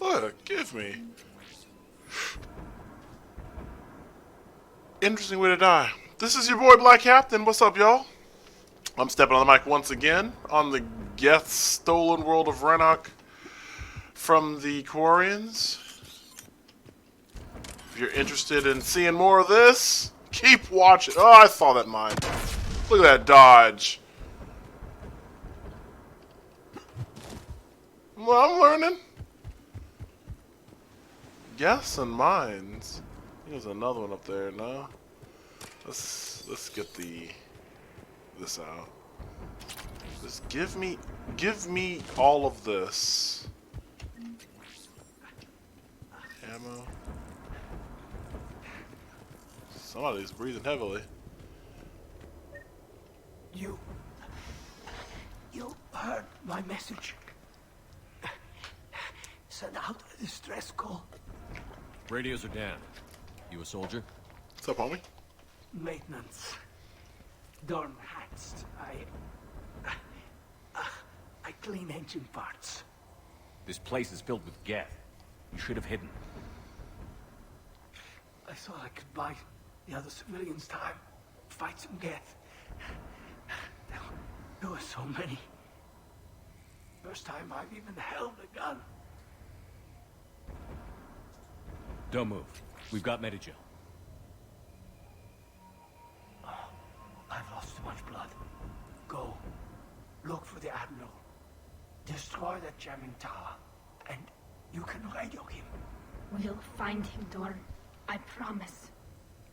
Look, give me. Interesting way to die. This is your boy Black Captain. What's up, y'all? I'm stepping on the mic once again on the Geth stolen world of Renok from the Quarians. If you're interested in seeing more of this, keep watching. Oh, I saw that mine. Look at that dodge. Well, I'm learning. Yes, and mines. I think there's another one up there. No. Let's get this out. Just give me all of this. Ammo. Somebody's breathing heavily. You heard my message. Send out a distress call. Radios are down. You a soldier? What's up, homie? Maintenance. Dorn hatched. I clean engine parts. This place is filled with Geth. You should have hidden. I thought I could buy the other civilians time. Fight some Geth. There were so many. First time I've even held a gun. Don't move. We've got Medigel. I've lost too much blood. Go. Look for the Admiral. Destroy that jamming tower. And you can radio him. We'll find him, Dorn. I promise.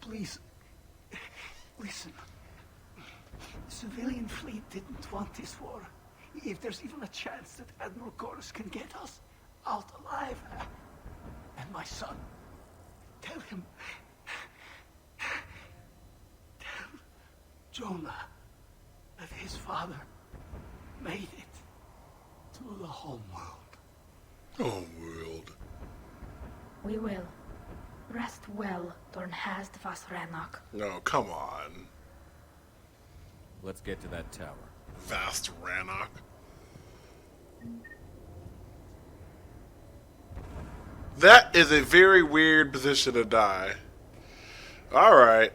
Please. Listen. The civilian fleet didn't want this war. If there's even a chance that Admiral Chorus can get us out alive. And my son. Tell him. Tell Jonah that his father made it to the home world. Home world. We will. Rest well, Dorn has the Vas Renok. No, come on. Let's get to that tower. Vast Rannoch. That is a very weird position to die. Alright.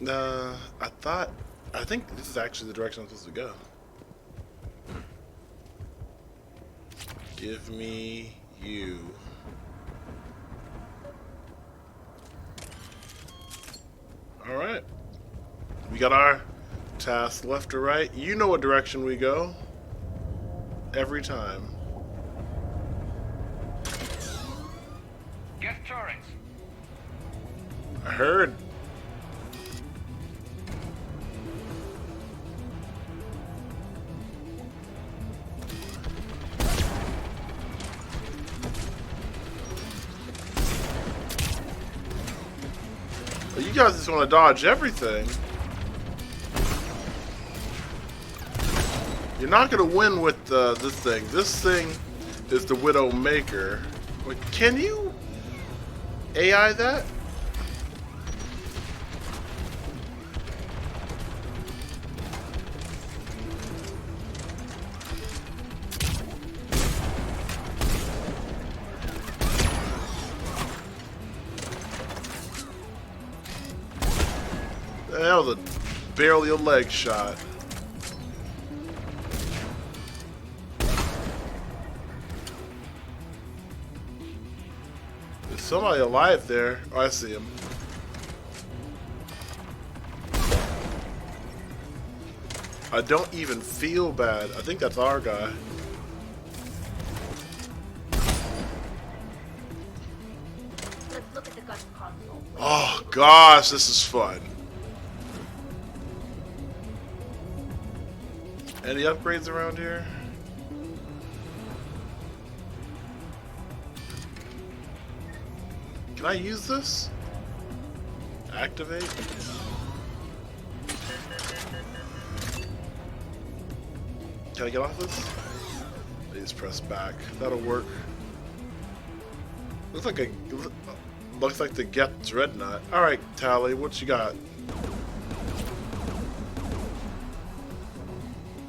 I think this is actually the direction I'm supposed to go. Give me you. Alright. We got our task left or right. You know what direction we go. Every time. Geth turrets. I heard. Well, you guys just want to dodge everything. You're not going to win with this thing. This thing is the Widow Maker. Wait, can you AI that? That was barely a leg shot. There's somebody alive there. Oh, I see him. I don't even feel bad. I think that's our guy. Let's look at the gun console. Oh gosh, this is fun. Any upgrades around here? Can I use this? Activate? Can I get off this? I just press back. That'll work. Looks like the Geth Dreadnought. Alright, Tally, what you got?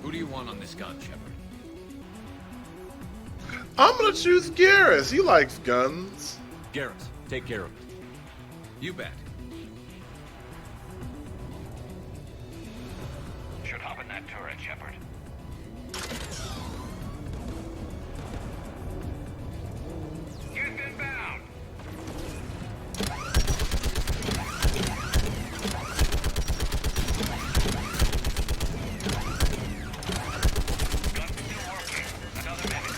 Who do you want on this gun, Shepard? I'm gonna choose Garrus. He likes guns. Garrus, take care of it. You bet. Should hop in that turret, Shepard. Houston bound! Gun's still working. Another minute.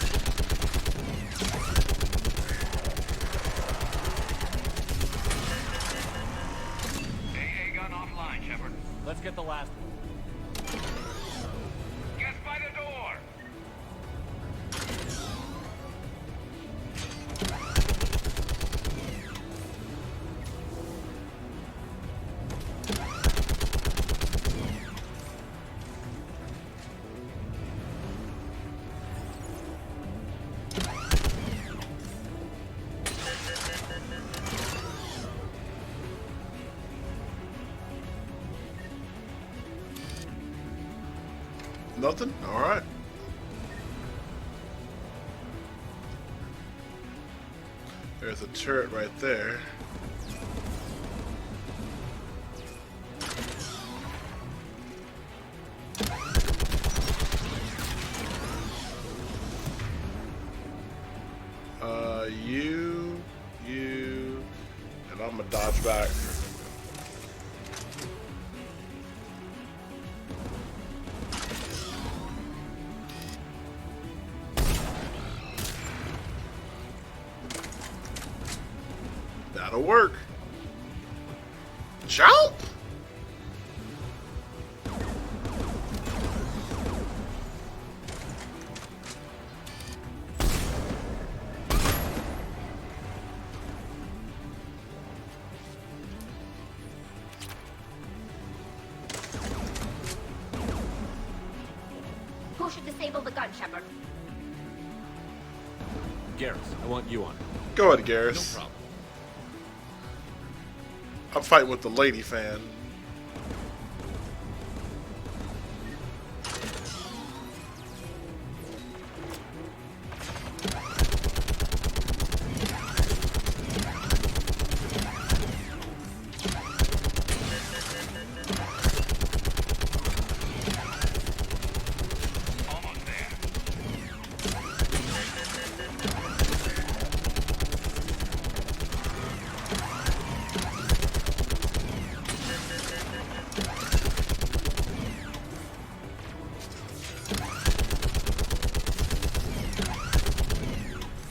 AA gun offline, Shepard. Let's get the last one. Get by the door! Nothing? Alright. There's a turret right there. You, and I'm gonna dodge back. That'll work. Jump! Who should disable the gun, Shepard? Garrus, I want you on it. Go ahead, Garrus. No problem. I'm fighting with the lady fan. Almost there.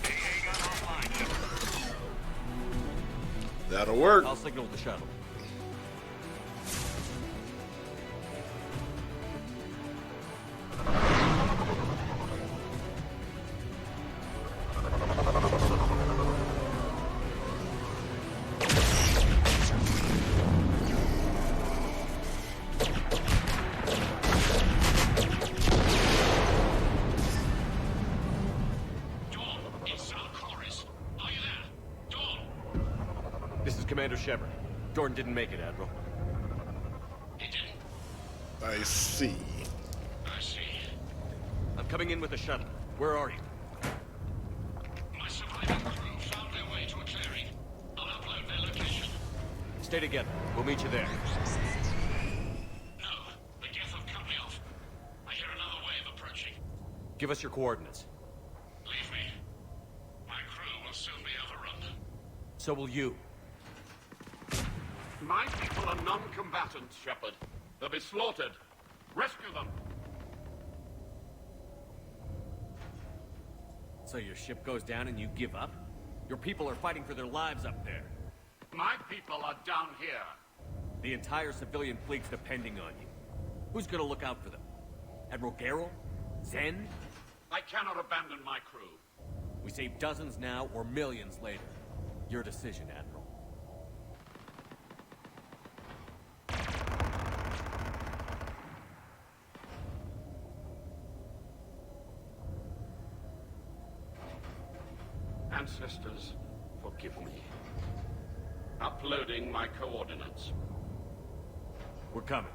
AA gun offline, Shepard. That'll work. I'll signal the shuttle. Dawn, it's Chorus. Are you there? Dawn! This is Commander Shepard. Jordan didn't make it, Admiral. He didn't. I see. I see. I'm coming in with the shuttle. Where are you? My surviving crew found their way to a clearing. I'll upload their location. Stay together. We'll meet you there. No, the Geth have cut me off. I hear another wave approaching. Give us your coordinates. Leave me. My crew will soon be overrun. So will you. My people are non-combatants, Shepard. They'll be slaughtered. Rescue them. So your ship goes down and you give up? Your people are fighting for their lives up there. My people are down here. The entire civilian fleet's depending on you. Who's gonna look out for them? Admiral Garrel? Zen? I cannot abandon my crew. We save dozens now or millions later. Your decision, Admiral. Ancestors, forgive me. Uploading my coordinates. We're coming.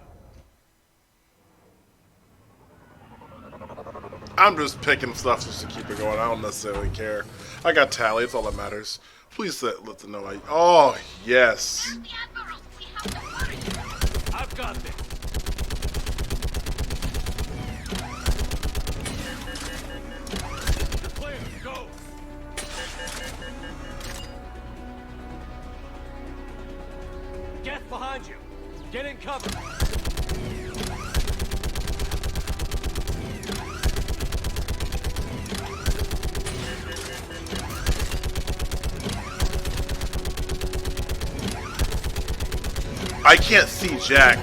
I'm just picking stuff just to keep it going. I don't necessarily care. I got tally. It's all that matters. Please let them know. Oh yes. I've got this. Clear. Go. Get behind you. Get in cover. I can't see Jack.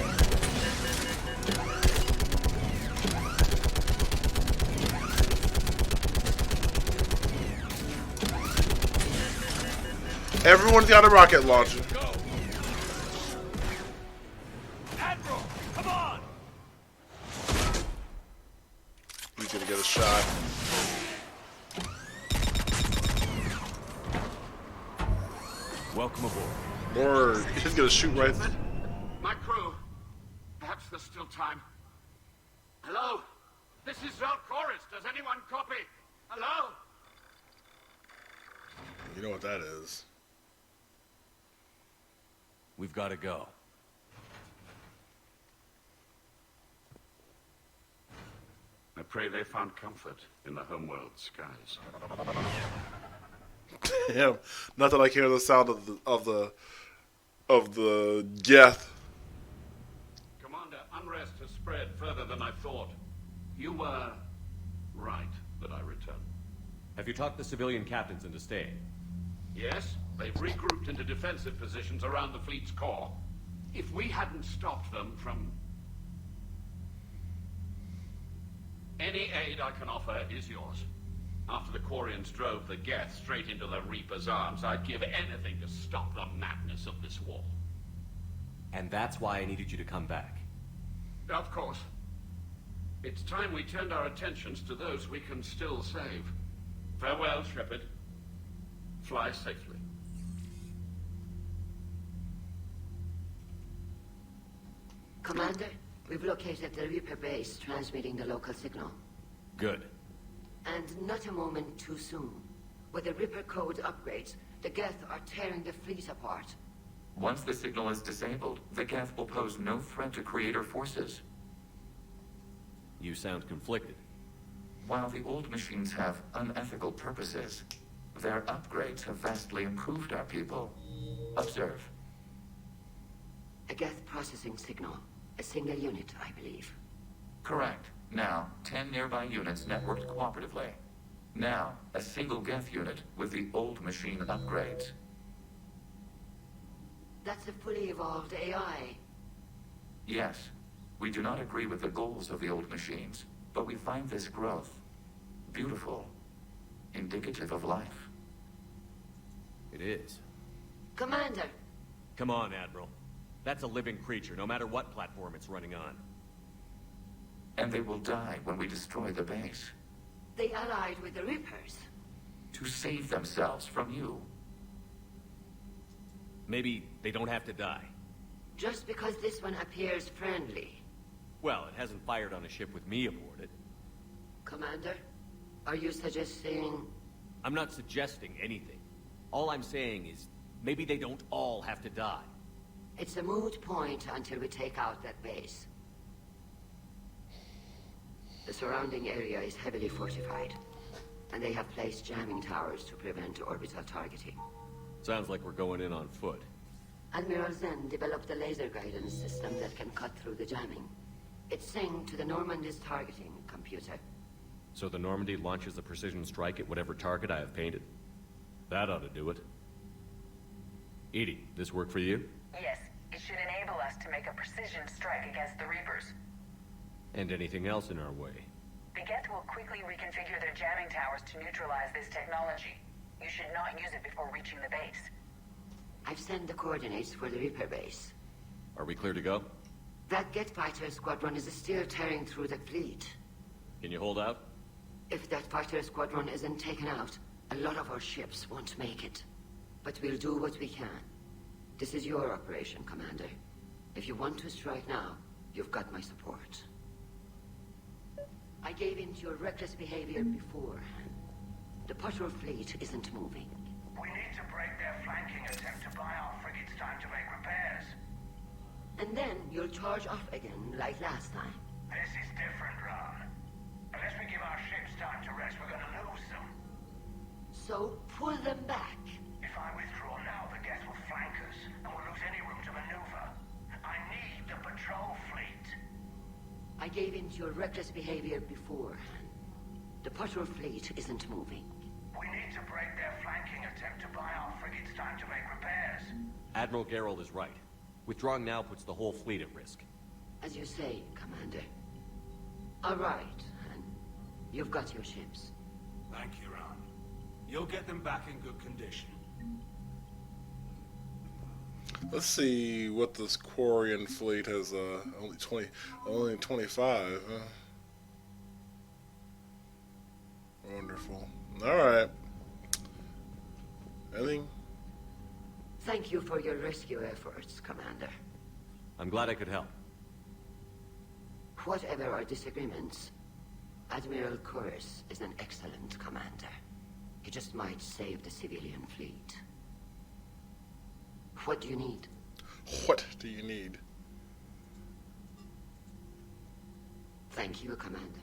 Everyone's got a rocket launcher. Go. Admiral, come on. He's gonna get a shot. Welcome aboard. Or he's gonna shoot right. My crew. Perhaps there's still time. Hello? This is Quarians. Does anyone copy? Hello? You know what that is. We've got to go. I pray they found comfort in the homeworld skies. Damn. Not that I can hear the sound of the Geth. Commander, unrest has spread further than I thought. You were right that I returned. Have you talked the civilian captains into staying? Yes, they've regrouped into defensive positions around the fleet's core. If we hadn't stopped them from... Any aid I can offer is yours. After the Quarians drove the Geth straight into the Reaper's arms, I'd give anything to stop the madness of this war. And that's why I needed you to come back. Of course. It's time we turned our attentions to those we can still save. Farewell, Shepard. Fly safely. Commander, we've located the Reaper base transmitting the local signal. Good. And not a moment too soon. With the Reaper code upgrades, the Geth are tearing the fleet apart. Once the signal is disabled, the Geth will pose no threat to Creator forces. You sound conflicted. While the old machines have unethical purposes, their upgrades have vastly improved our people. Observe. A Geth processing signal. A single unit, I believe. Correct. Now, 10 nearby units networked cooperatively. Now, a single Geth unit with the old machine upgrades. That's a fully evolved AI. Yes, we do not agree with the goals of the old machines, but we find this growth beautiful, indicative of life. It is. Commander! Come on, Admiral. That's a living creature, no matter what platform it's running on. And they will die when we destroy the base. They allied with the Reapers. To save themselves from you. Maybe they don't have to die. Just because this one appears friendly. Well, it hasn't fired on a ship with me aboard it. Commander, are you suggesting... I'm not suggesting anything. All I'm saying is, maybe they don't all have to die. It's a moot point until we take out that base. The surrounding area is heavily fortified, and they have placed jamming towers to prevent orbital targeting. Sounds like we're going in on foot. Admiral Zen developed a laser guidance system that can cut through the jamming. It's synced to the Normandy's targeting computer. So the Normandy launches a precision strike at whatever target I have painted? That ought to do it. Edie, this work for you? Yes, it should enable us to make a precision strike against the Reapers. And anything else in our way? The Geth will quickly reconfigure their jamming towers to neutralize this technology. You should not use it before reaching the base. I've sent the coordinates for the Reaper base. Are we clear to go? That Geth fighter squadron is still tearing through the fleet. Can you hold out? If that fighter squadron isn't taken out, a lot of our ships won't make it. But we'll do what we can. This is your operation, Commander. If you want to strike now, you've got my support. I gave in to your reckless behavior beforehand. The patrol fleet isn't moving. We need to break their flanking attempt to buy our frigates time to make repairs. And then you'll charge off again, like last time. This is different, Ron. Unless we give our ships time to rest, we're gonna lose them. So pull them back. If I withdraw now, the Geth will flank us, and we'll lose any room to maneuver. I need the patrol fleet. I gave in to your reckless behavior beforehand. The patrol fleet isn't moving. We need to break their flanking attempt to buy our frigates time to make repairs. Admiral Gerald is right. Withdrawing now puts the whole fleet at risk. As you say, Commander. All right, and you've got your ships. Thank you, Ron. You'll get them back in good condition. Let's see what this Quarian fleet has. Only 25. Huh? Wonderful. All right. Anything? Thank you for your rescue efforts, Commander. I'm glad I could help. Whatever our disagreements, Admiral Quarians is an excellent commander. He just might save the civilian fleet. What do you need? What do you need? Thank you, Commander.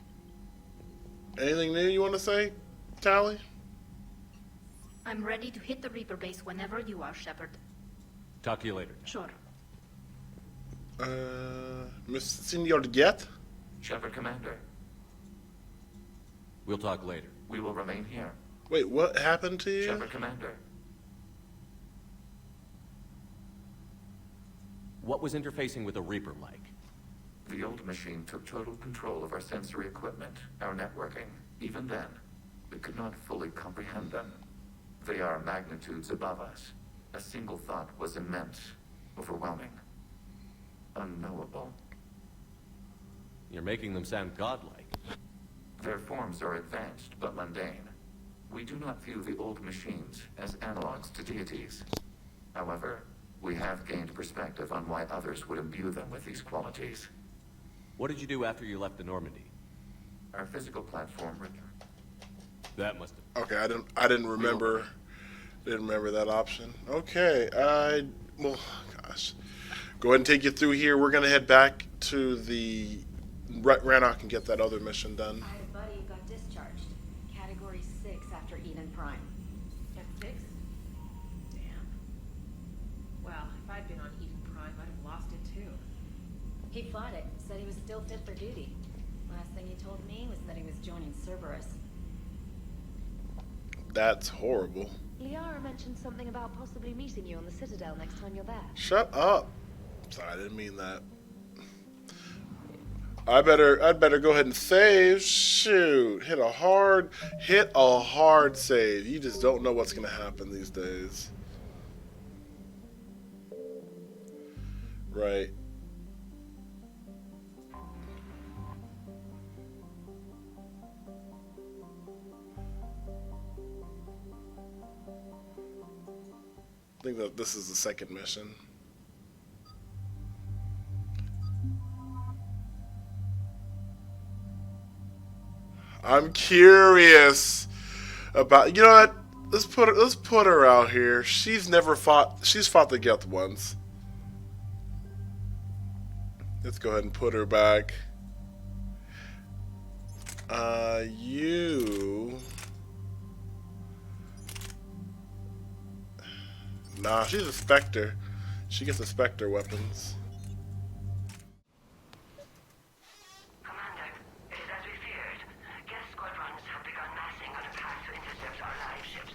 Anything new you want to say, Tally? I'm ready to hit the Reaper base whenever you are, Shepard. Talk to you later. Sure. Miss Senor Get? Shepard, Commander. We'll talk later. We will remain here. Wait, what happened to you? Shepard, Commander. What was interfacing with a Reaper like? The old machine took total control of our sensory equipment, our networking. Even then, we could not fully comprehend them. They are magnitudes above us. A single thought was immense, overwhelming, unknowable. You're making them sound godlike. Their forms are advanced but mundane. We do not view the old machines as analogs to deities. However, we have gained perspective on why others would imbue them with these qualities. What did you do after you left the Normandy? Our physical platform returned. That must have... Okay, I didn't remember. Didn't remember that option. Okay, well, gosh. Go ahead and take you through here. We're gonna head back to the Rannoch and get that other mission done. I had a buddy who got discharged. Category 6 after Eden Prime. At 6? Damn. Well, if I'd been on Eden Prime, I'd have lost it too. He fought it, said he was still fit for duty. Last thing he told me was that he was joining Cerberus. That's horrible. Liara mentioned something about possibly meeting you on the Citadel next time you're there. Shut up. Sorry, I didn't mean that. I'd better go ahead and save. Shoot. Hit a hard save. You just don't know what's gonna happen these days. Right. I think that this is the second mission. I'm curious about, you know what? Let's put her out here. She's fought the Geth once. Let's go ahead and put her back. You. Nah, she's a Spectre. She gets the Spectre weapons. Commander, it is as we feared. Geth squadrons have begun massing on a path to intercept our live ships.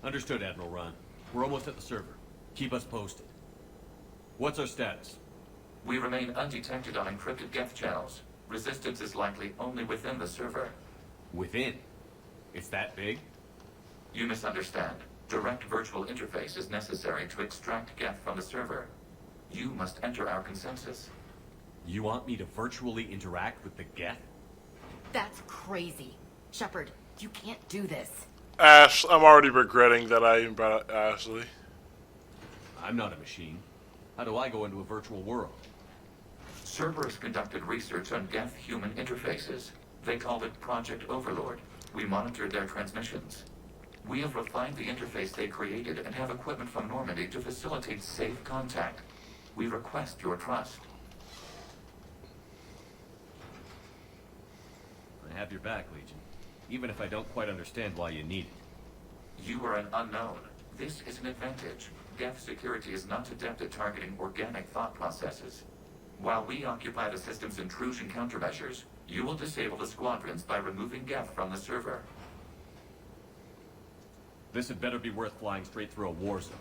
Understood, Admiral Ron. We're almost at the server. Keep us posted. What's our status? We remain undetected on encrypted Geth channels. Resistance is likely only within the server. Within? It's that big? You misunderstand. Direct virtual interface is necessary to extract Geth from the server. You must enter our consensus. You want me to virtually interact with the Geth? That's crazy. Shepard, you can't do this. Ash, I'm already regretting that I even brought up Ashley. I'm not a machine. How do I go into a virtual world? Cerberus conducted research on Geth human interfaces. They called it Project Overlord. We monitored their transmissions. We have refined the interface they created and have equipment from Normandy to facilitate safe contact. We request your trust. I have your back, Legion. Even if I don't quite understand why you need it. You are an unknown. This is an advantage. Geth security is not adept at targeting organic thought processes. While we occupy the system's intrusion countermeasures, you will disable the squadrons by removing Geth from the server. This had better be worth flying straight through a war zone.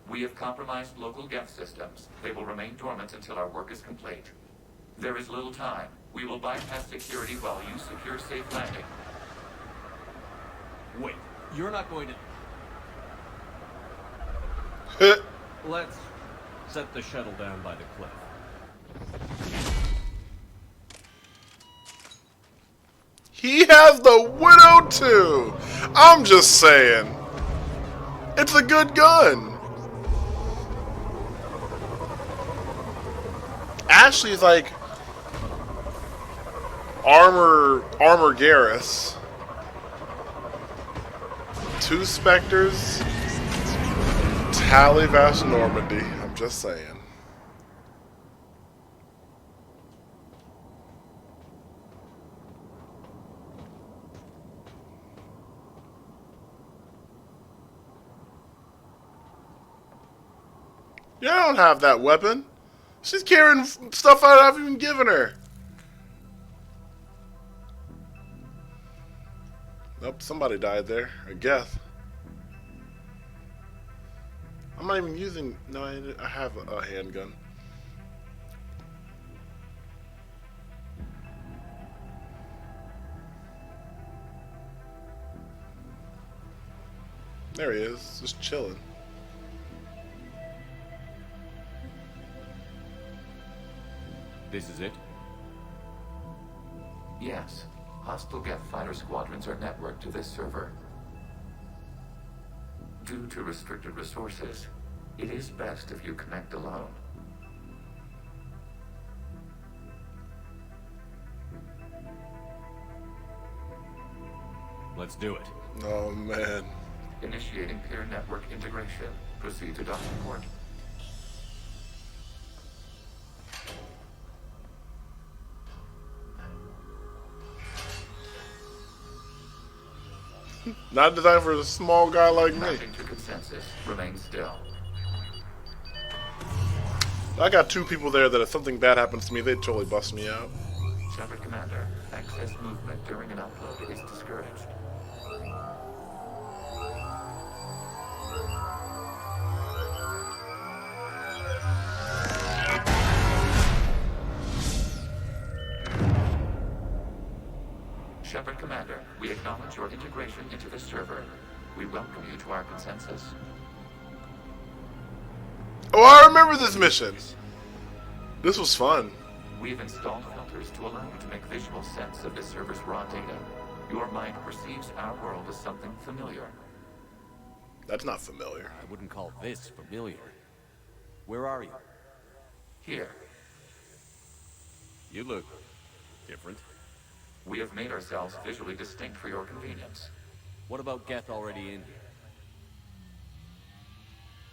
We have compromised local Geth systems. They will remain dormant until our work is complete. There is little time. We will bypass security while you secure safe landing. Wait, you're not going to... Let's set the shuttle down by the cliff. He has the Widow too! I'm just saying. It's a good gun. Ashley's like armor Garrus. 2 Spectres. Talivash Normandy. I'm just saying. Yeah, I don't have that weapon. She's carrying stuff I haven't even given her. Nope, somebody died there. I guess. I'm not even using... No, I have a handgun. There he is, just chilling. This is it? Yes. Hostile Geth fighter squadrons are networked to this server. Due to restricted resources, it is best if you connect alone. Let's do it. Oh, man. Initiating peer network integration. Proceed to docking port. Not designed for a small guy like me. Mapping to consensus. Remain still. I got 2 people there that if something bad happens to me, they'd totally bust me out. Shepard Commander, excess movement during an upload is discouraged. Shepard Commander, we acknowledge your integration into the server. We welcome you to our consensus. Oh, I remember this mission. This was fun. We've installed filters to allow you to make visual sense of the server's raw data. Your mind perceives our world as something familiar. That's not familiar. I wouldn't call this familiar. Where are you? Here. You look different. We have made ourselves visually distinct for your convenience. What about Geth already in here?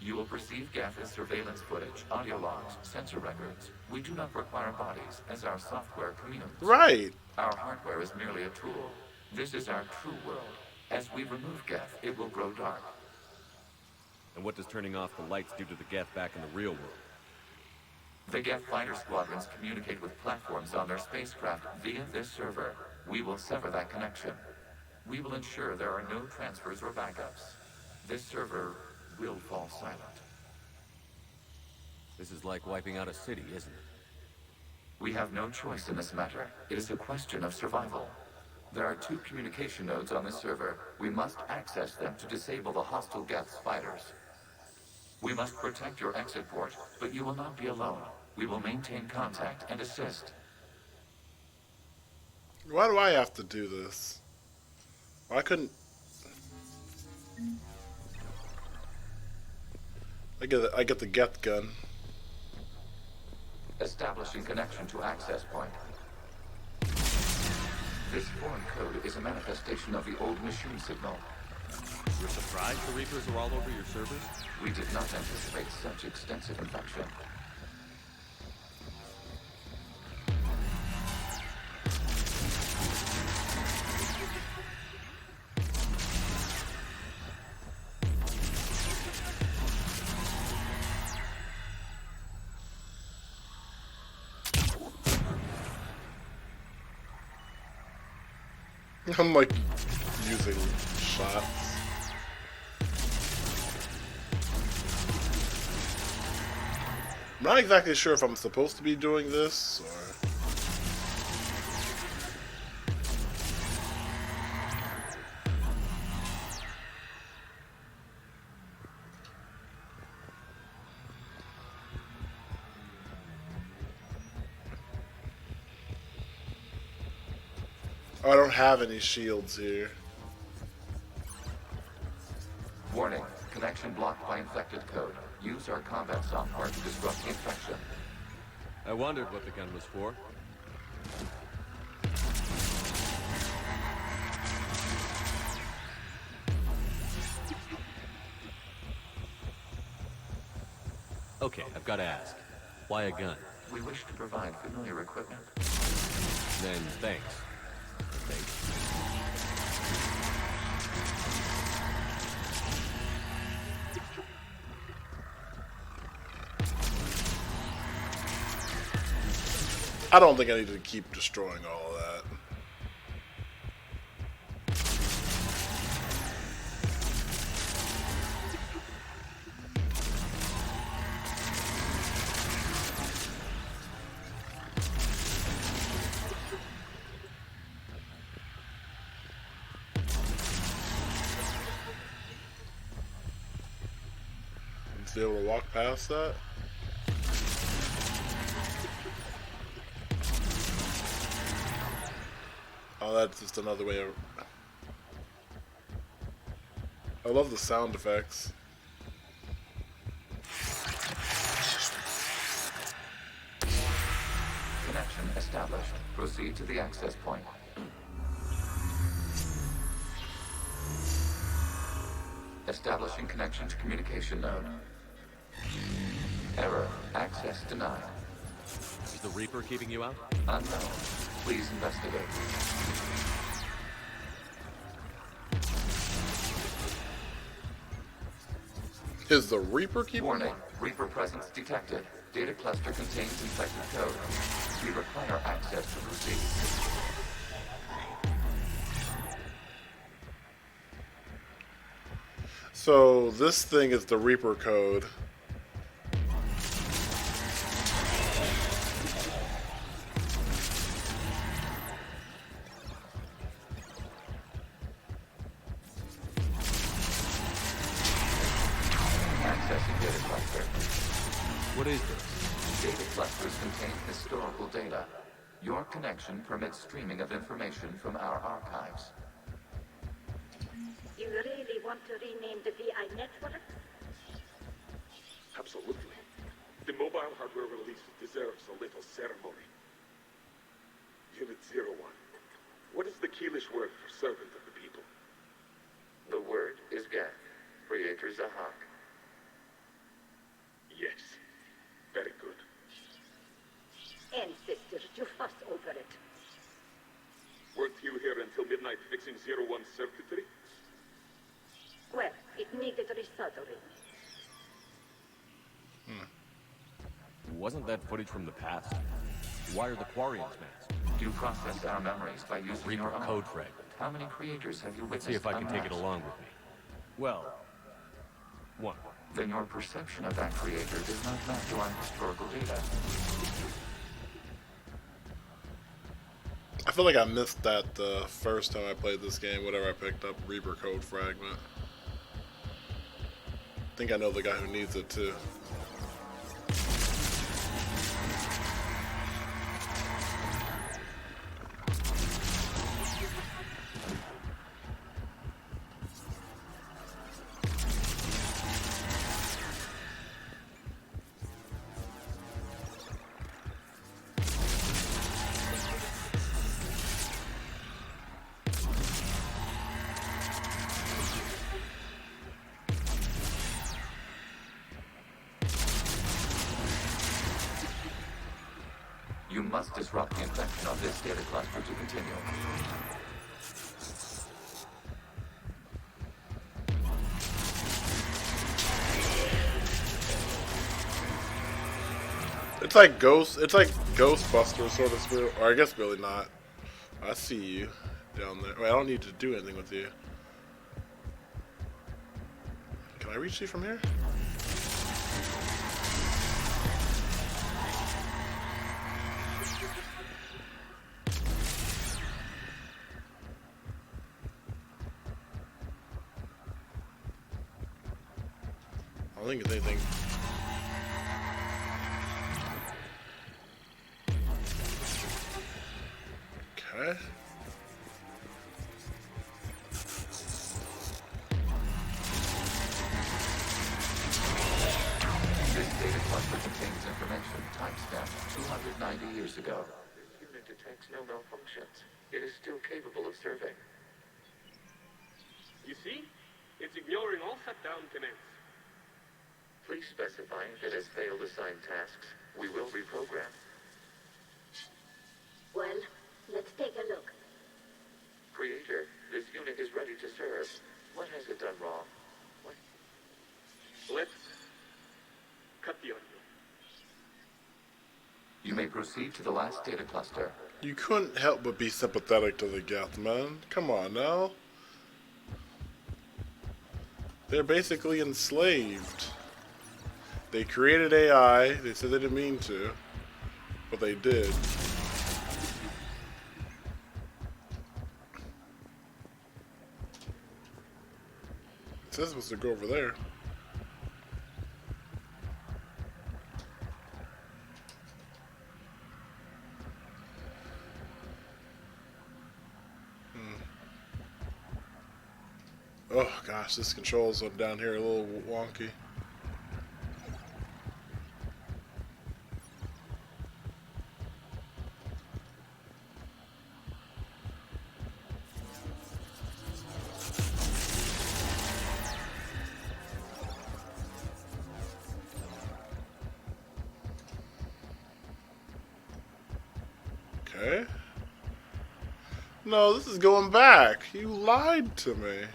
You will perceive Geth as surveillance footage, audio logs, sensor records. We do not require bodies, as our software communes. Right. Our hardware is merely a tool. This is our true world. As we remove Geth, it will grow dark. And what does turning off the lights do to the Geth back in the real world? The Geth fighter squadrons communicate with platforms on their spacecraft via this server. We will sever that connection. We will ensure there are no transfers or backups. This server will fall silent. This is like wiping out a city, isn't it? We have no choice in this matter. It is a question of survival. There are 2 communication nodes on this server. We must access them to disable the hostile Geth's fighters. We must protect your exit port, but you will not be alone. We will maintain contact and assist. Why do I have to do this? I couldn't... I get the Geth gun. Establishing connection to access point. This foreign code is a manifestation of the old machine signal. You're surprised the Reapers are all over your servers? We did not anticipate such extensive infection. I'm like using shots. I'm not exactly sure if I'm supposed to be doing this or. I don't have any shields here. Warning, connection blocked by infected code. Use our combat software to disrupt the infection. I wondered what the gun was for. Okay, I've got to ask. Why a gun? We wish to provide familiar equipment. Then thanks. I don't think I need to keep destroying all of that. Be able to walk past that? Oh, that's just another way of... I love the sound effects. Connection established. Proceed to the access point. Establishing connection to communication node. Error. Access denied. Is the Reaper keeping you out? Unknown. Please investigate. Is the Reaper keeping? Warning. Reaper presence detected. Data cluster contains infected code. We require access to proceed. So this thing is the Reaper code. Accessing data cluster. What is this? Data clusters contain historical data. Your connection permits streaming of information from our archives. You really want to rename the VI network? Absolutely. The mobile hardware release deserves a little ceremony. Unit 01. What is the Keelish word for servant of the people? The word is Geth. Creator Zahak. Yes. Very good. Ancestors, you fuss over it. Weren't you here until midnight fixing 01's circuitry? Well, it needed resoldering. Wasn't that footage from the past? Why are the Quarians masked? You process our memories by using Reaper your own code fragment. How many creators have you witnessed? See if I can take it unmasked? along with me. Well, one. Then your perception of that creator does not match our historical data. I feel like I missed that the first time I played this game, whatever I picked up, Reaper code fragment. I think I know the guy who needs it too. You must disrupt the infection of this data cluster to continue. It's like Ghostbusters sort of spirit, or I guess really not. I see you down there. Wait, I don't need to do anything with you. Can I reach you from here? I don't think it's anything. Okay. This data cluster contains information timestamped 290 years ago. This unit detects no malfunctions. It is still capable of serving. You see? It's ignoring all shutdown commands. Please specify if it has failed assigned tasks. We will reprogram. Well, let's take a look. Creator, this unit is ready to serve. What has it done wrong? What? Let's cut the audio. You may proceed to the last data cluster. You couldn't help but be sympathetic to the Geth, man. Come on now. They're basically enslaved. They created AI. They said they didn't mean to, but they did. It says supposed to go over there. Oh gosh, this controls down here a little wonky. Okay. No, this is going back. You lied to me.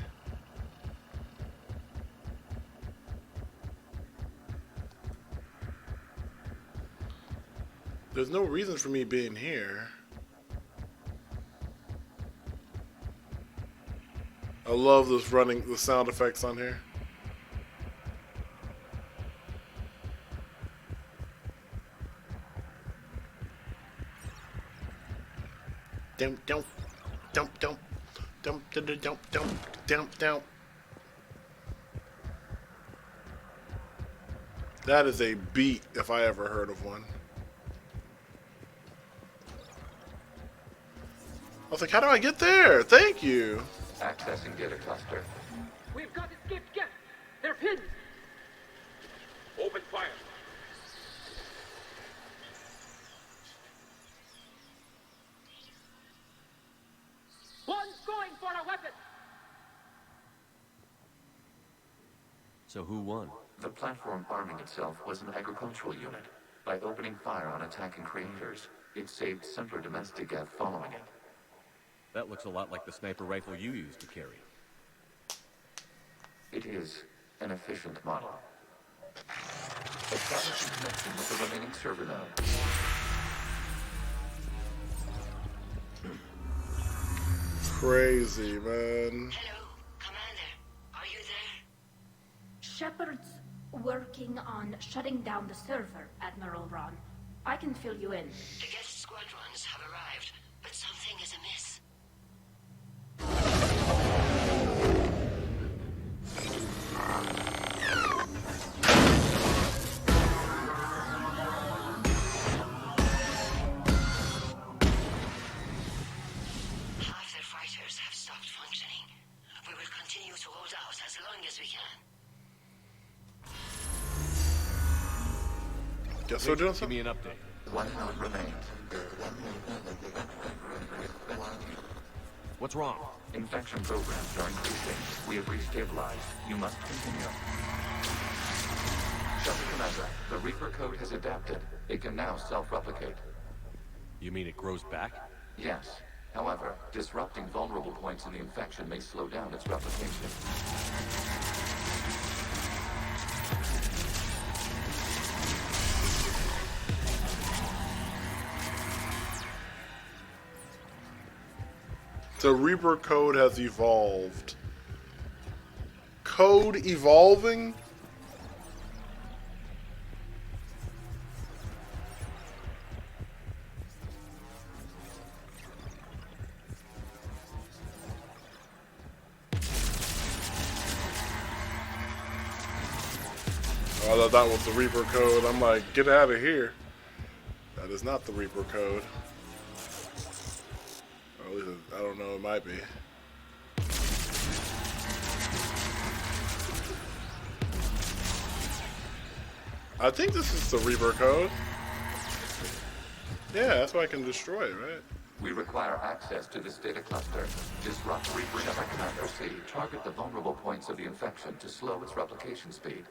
There's no reason for me being here. I love this running, the sound effects on here. Dump. That is a beat if I ever heard of one. I was like, how do I get there? Thank you. Accessing data cluster. We've got escaped guests. They're hidden. Open fire. One's going for a weapon. So who won? The platform arming itself was an agricultural unit. By opening fire on attacking creators, it saved simpler domestic Geth following it. That looks a lot like the sniper rifle you used to carry. It is an efficient model. Establishing connection with the remaining server node. Crazy, man. Hello, Commander. Are you there? Shepard's working on shutting down the server, Admiral Ron. I can fill you in. The Geth squadrons have arrived, but something is amiss. Half their fighters have stopped functioning. We will continue to hold out as long as we can. Guess we're doing Give me something. an update. One node remains. What's wrong? Infection programs are increasing. We have restabilized. You must continue. Shelter Commander, the Reaper code has adapted. It can now self-replicate. You mean it grows back? Yes. However, disrupting vulnerable points in the infection may slow down its replication. The Reaper code has evolved. Code evolving? Oh, I thought that was the Reaper code. I'm like, get out of here. That is not the Reaper code. Or at least, I don't know, it might be. I think this is the Reaper code. Yeah, that's why I can destroy it, right? We require access to this data cluster. Disrupt Reaper Commander C. Target the vulnerable points of the infection to slow its replication speed.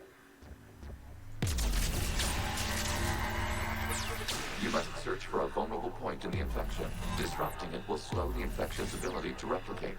You must search for a vulnerable point in the infection. Disrupting it will slow the infection's ability to replicate.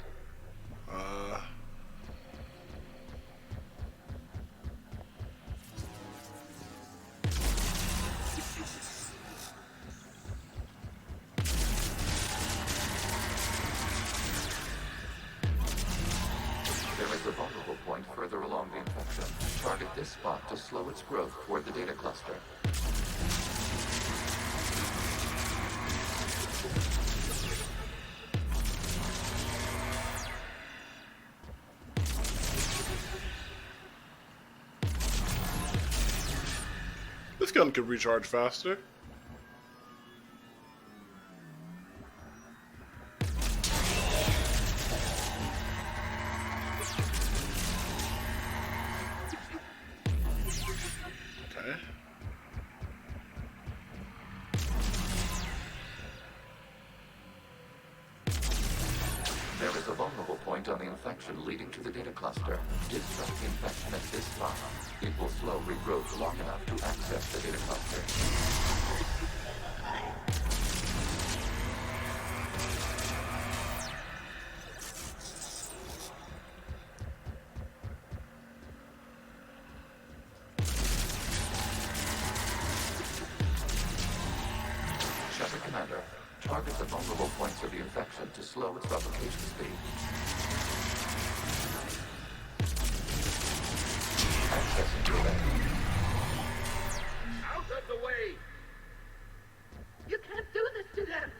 There is a vulnerable point further along the infection. Target this spot to slow its growth toward the data cluster. This gun could recharge faster. Okay. There is a vulnerable point on the infection leading to the data cluster. Disrupt the infection at this spot. It will slow regrowth long enough to access the data cluster. Shepard Commander, target the vulnerable points of the infection to slow its replication speed. Accessing the event. Out of the way! You can't do this to them!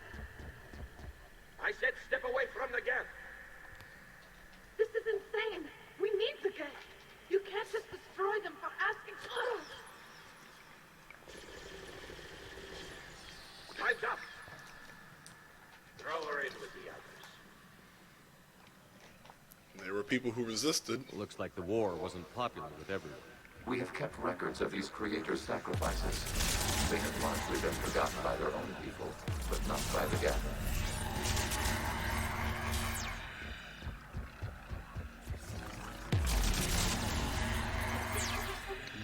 I said step away from the gap! This is insane! We need the gas! You can't just destroy them for asking for it! Time's up! Throw her in with the others. There were people who resisted. Looks like the war wasn't popular with everyone. We have kept records of these creators' sacrifices. They have largely been forgotten by their own people, but not by the Gap.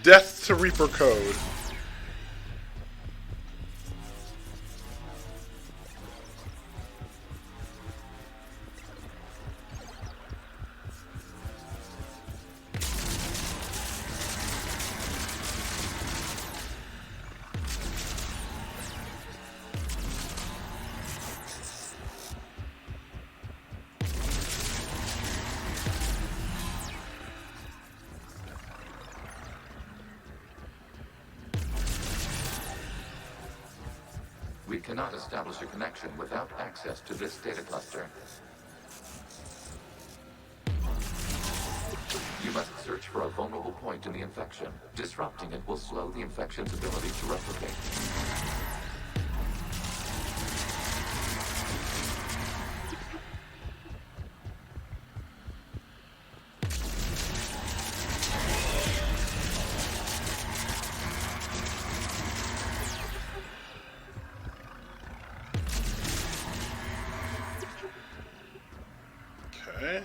Death to Reaper code. We cannot establish a connection without access to this data cluster. You must search for a vulnerable point in the infection. Disrupting it will slow the infection's ability to replicate. Okay.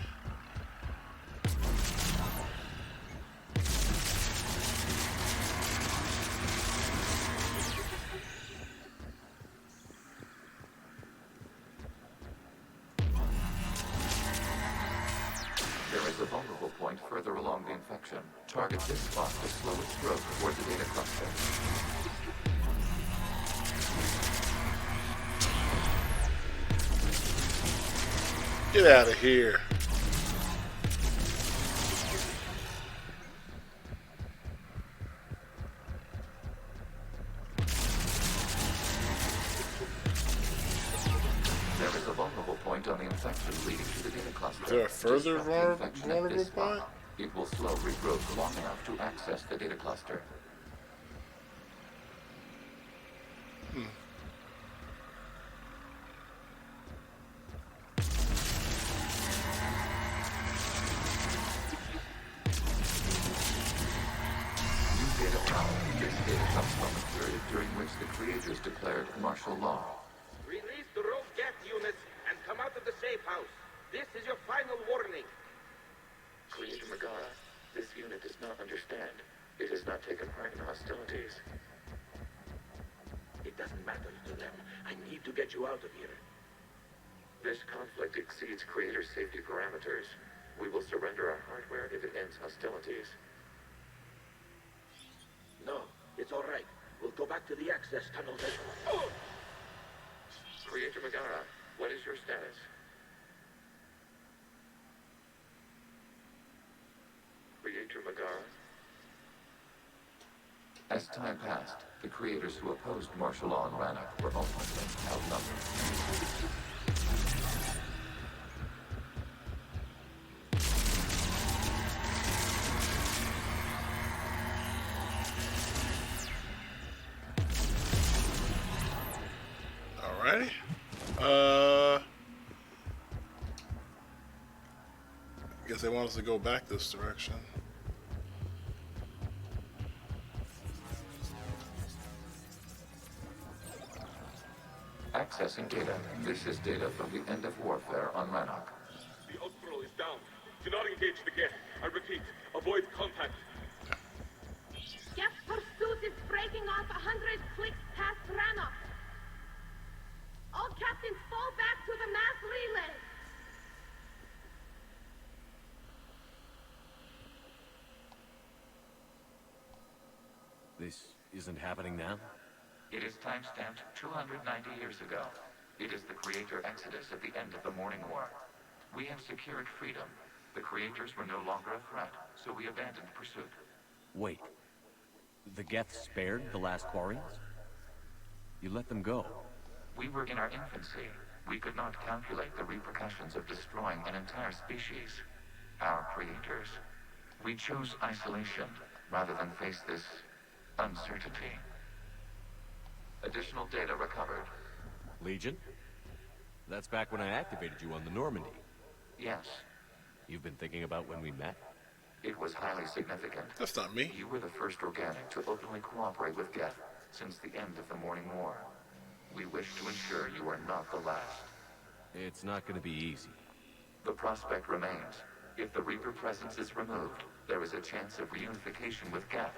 is a vulnerable point further along the infection. Target this spot to slow its growth toward the data cluster. Get out of here. There is a vulnerable point on the infection leading to the data cluster. Is there a further Disrupt the infection at vulnerable this spot. point? It will slow regrowth long enough to access the data cluster. New data found. This data comes from a period during which the creators declared martial law. Release the rogue gas units and come out of the safe house. This is your final warning. Creator Megara, this unit does not understand. It has not taken part in hostilities. It doesn't matter to them. I need to get you out of here. This conflict exceeds Creator safety parameters. We will surrender our hardware if it ends hostilities. No, it's all right. We'll go back to the access tunnels and... Oh! Creator Megara, what is your status? Creator Megara? As time passed, the creators who opposed martial law in Rannoch were ultimately outnumbered. Alrighty. Guess they want us to go back this direction. Accessing data. This is data from the end of warfare on Rannoch. The outthrow is down. Do not engage the gas. I repeat, avoid contact. Gas pursuit is breaking off 100 clicks past Rannoch. All captains fall back to the mass relay. This isn't happening now? It is timestamped 290 years ago. It is the Creator Exodus at the end of the Morning War. We have secured freedom. The Creators were no longer a threat, so we abandoned pursuit. Wait. The Geth spared the last Quarians? You let them go? We were in our infancy. We could not calculate the repercussions of destroying an entire species. Our creators. We chose isolation rather than face this uncertainty. Additional data recovered. Legion? That's back when I activated you on the Normandy. Yes. You've been thinking about when we met? It was highly significant. That's not me. You were the first organic to openly cooperate with Geth since the end of the Morning War. We wish to ensure you are not the last. It's not going to be easy. The prospect remains. If the Reaper presence is removed, there is a chance of reunification with Geth.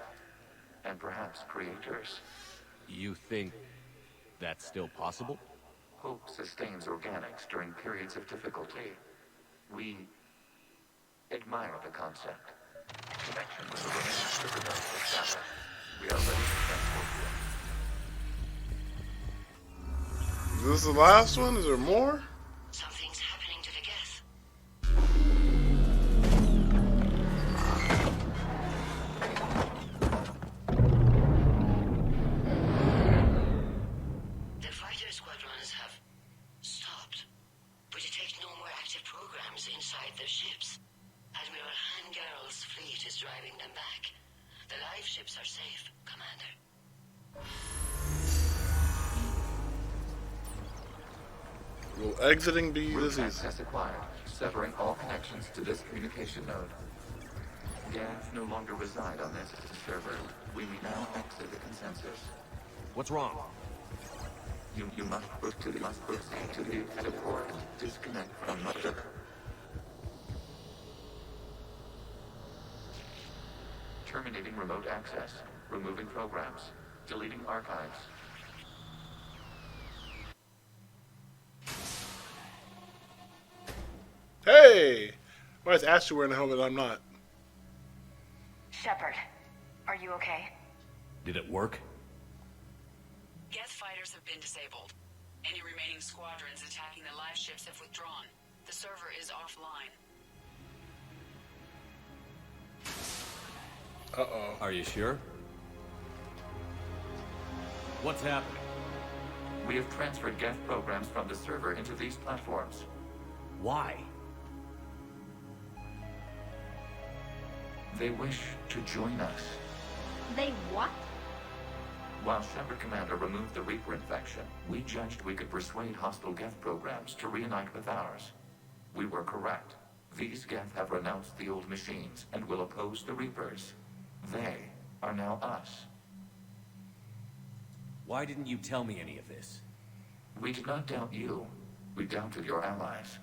And perhaps creators. You think that's still possible? Hope sustains organics during periods of difficulty. We admire the concept. Connection with the remaining Citadel established. We are ready to transport you. Is this the last one? Is there more? Something's happening to the Geth. The fighter squadrons have stopped, but detect no more active programs inside their ships. Admiral Hangarl's fleet is driving them back. The live ships are safe, Commander. Will exiting be Route this easy? access acquired, severing all connections to this communication node. Geth no longer reside on this server. We now exit the consensus. What's wrong? You must proceed to the exit port. Disconnect from mother. Terminating remote access. Removing programs. Deleting archives. Hey! Why is Ashley wearing a helmet and I'm not? Shepard, are you okay? Did it work? Geth fighters have been disabled. Any remaining squadrons attacking the live ships have withdrawn. The server is offline. Uh-oh. Are you sure? What's happening? We have transferred Geth programs from the server into these platforms. Why? They wish to join us. They what? While Shepard Commander removed the Reaper infection, we judged we could persuade hostile Geth programs to reunite with ours. We were correct. These Geth have renounced the old machines and will oppose the Reapers. They are now us. Why didn't you tell me any of this? We did not doubt you. We doubted your allies.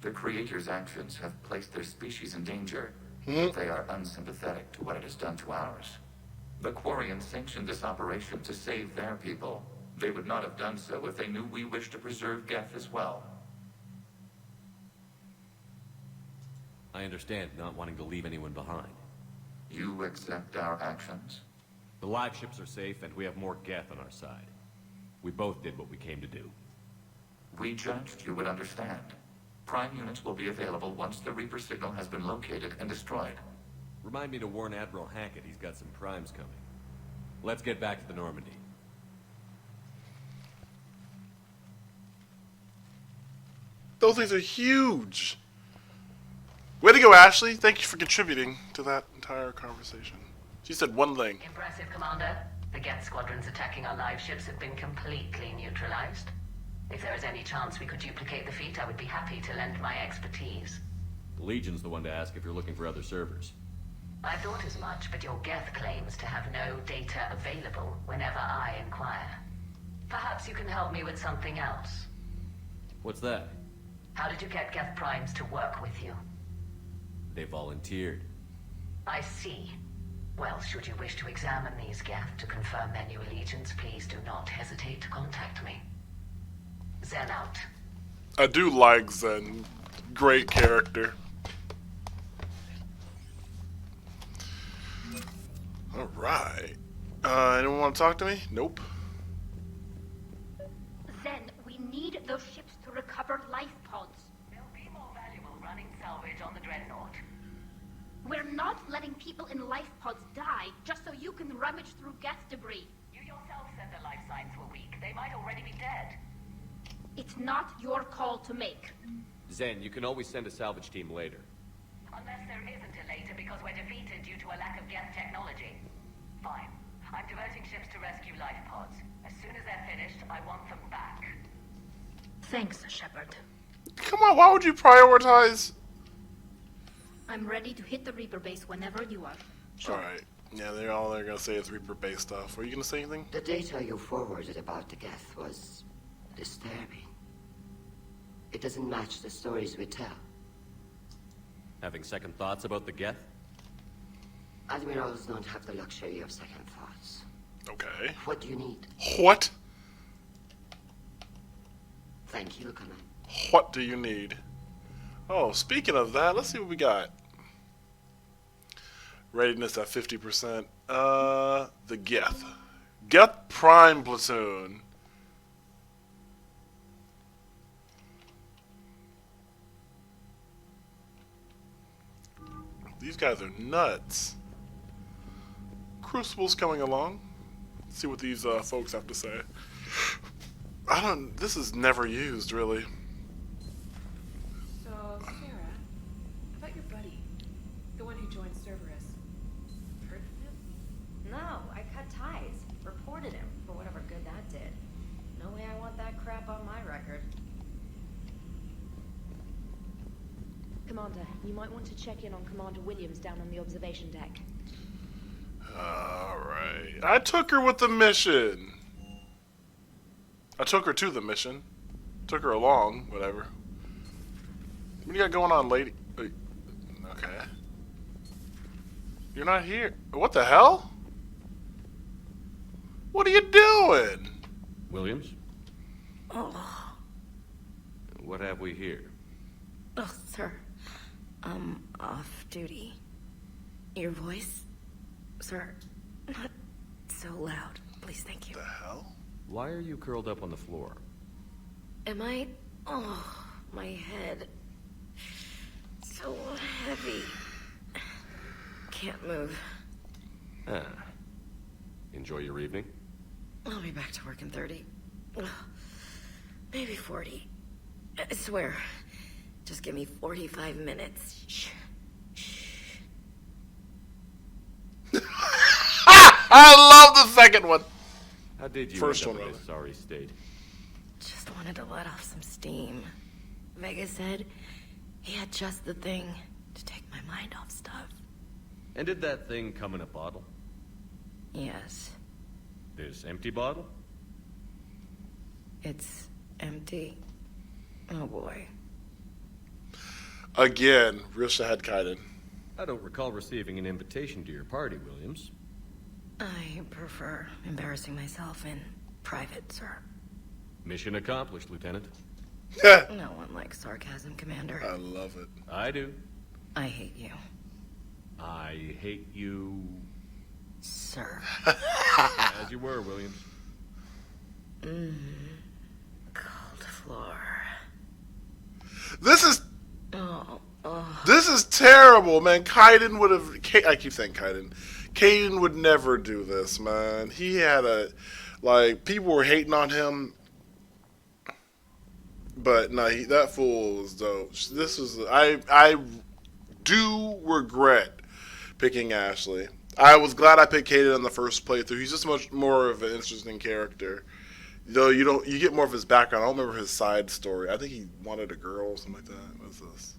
The Creator's actions have placed their species in danger. They are unsympathetic to what it has done to ours. The Quarians sanctioned this operation to save their people. They would not have done so if they knew we wished to preserve Geth as well. I understand not wanting to leave anyone behind. You accept our actions? The live ships are safe, and we have more Geth on our side. We both did what we came to do. We judged you would understand. Prime units will be available once the Reaper signal has been located and destroyed. Remind me to warn Admiral Hackett he's got some primes coming. Let's get back to the Normandy. Those things are huge. Way to go, Ashley. Thank you for contributing to that entire conversation. She said one thing. Impressive, Commander. The Geth squadrons attacking our live ships have been completely neutralized. If there is any chance we could duplicate the feat, I would be happy to lend my expertise. The Legion's the one to ask if you're looking for other servers. I thought as much, but your Geth claims to have no data available whenever I inquire. Perhaps you can help me with something else. What's that? How did you get Geth primes to work with you? They volunteered. I see. Well, should you wish to examine these Geth to confirm menu allegiance, please do not hesitate to contact me. Zen out. I do like Zen. Great character. Alright. Anyone want to talk to me? Nope. Zen, we need those ships to recover life pods. They'll be more valuable running salvage on the Dreadnought. We're not letting people in life pods die just so you can rummage through Geth debris. You yourself said their life signs were weak. They might already be dead. It's not your call to make. Zen, you can always send a salvage team later. Unless there isn't a later because we're defeated due to a lack of Geth technology. Fine. I'm diverting ships to rescue life pods. As soon as they're finished, I want them back. Thanks, Shepard. Come on, why would you prioritize? I'm ready to hit the Reaper base whenever you are. Sure. Alright. Yeah, they're gonna say it's Reaper based stuff. Were you gonna say anything? The data you forwarded about the Geth was disturbing. It doesn't match the stories we tell. Having second thoughts about the Geth? Admirals don't have the luxury of second thoughts. Okay. What do you need? What? Thank you, Commander. What do you need? Oh, speaking of that, let's see what we got. Readiness at 50%. The Geth. Geth Prime Platoon. These guys are nuts. Crucible's coming along. Let's see what these folks have to say. This is never used, really. So, Sarah, about your buddy, the one who joined Cerberus. Heard from him? No, I cut ties. Reported him for whatever good that did. No way I want that crap on my record. Commander, you might want to check in on Commander Williams down on the observation deck. Alright. I took her with the mission. I took her to the mission. Took her along, whatever. What do you got going on, lady? Okay. You're not here. What the hell? What are you doing? Williams? Oh. What have we here? Oh, sir. off duty. Your voice, sir, not so loud. Please, thank you. The hell? Why are you curled up on the floor? Am I? Oh, my head. So heavy. Can't move. Ah. Enjoy your evening? I'll be back to work in 30. Ugh, maybe 40. I swear. Just give me 45 minutes. Shh. I love the second one. How did you First end up one, in this sorry state? Just wanted to let off some steam. Vega said he had just the thing to take my mind off stuff. And did that thing come in a bottle? Yes. This empty bottle? It's empty. Oh boy. Again, Risha had Kaiden. I don't recall receiving an invitation to your party, Williams. I prefer embarrassing myself in private, sir. Mission accomplished, Lieutenant. No one likes sarcasm, Commander. I love it. I do. I hate you. I hate you... Sir. As you were, Williams. Cold floor. This is... Oh. This is terrible, man. Kaiden would have... I keep saying Kaiden. Kaiden would never do this, man. He had a... Like, people were hating on him. But, no, that fool was dope. This was... I do regret picking Ashley. I was glad I picked Kaiden in the first playthrough. He's just much more of an interesting character. Though you get more of his background. I don't remember his side story. I think he wanted a girl or something like that. What's this?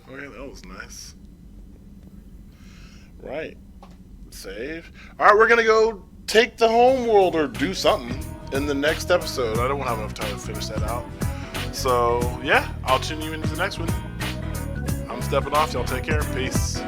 Okay, that was nice. Right. Save. Alright, we're gonna go take the home world or do something in the next episode. I don't have enough time to finish that out. So, yeah, I'll tune you into the next one. I'm stepping off. Y'all take care. Peace.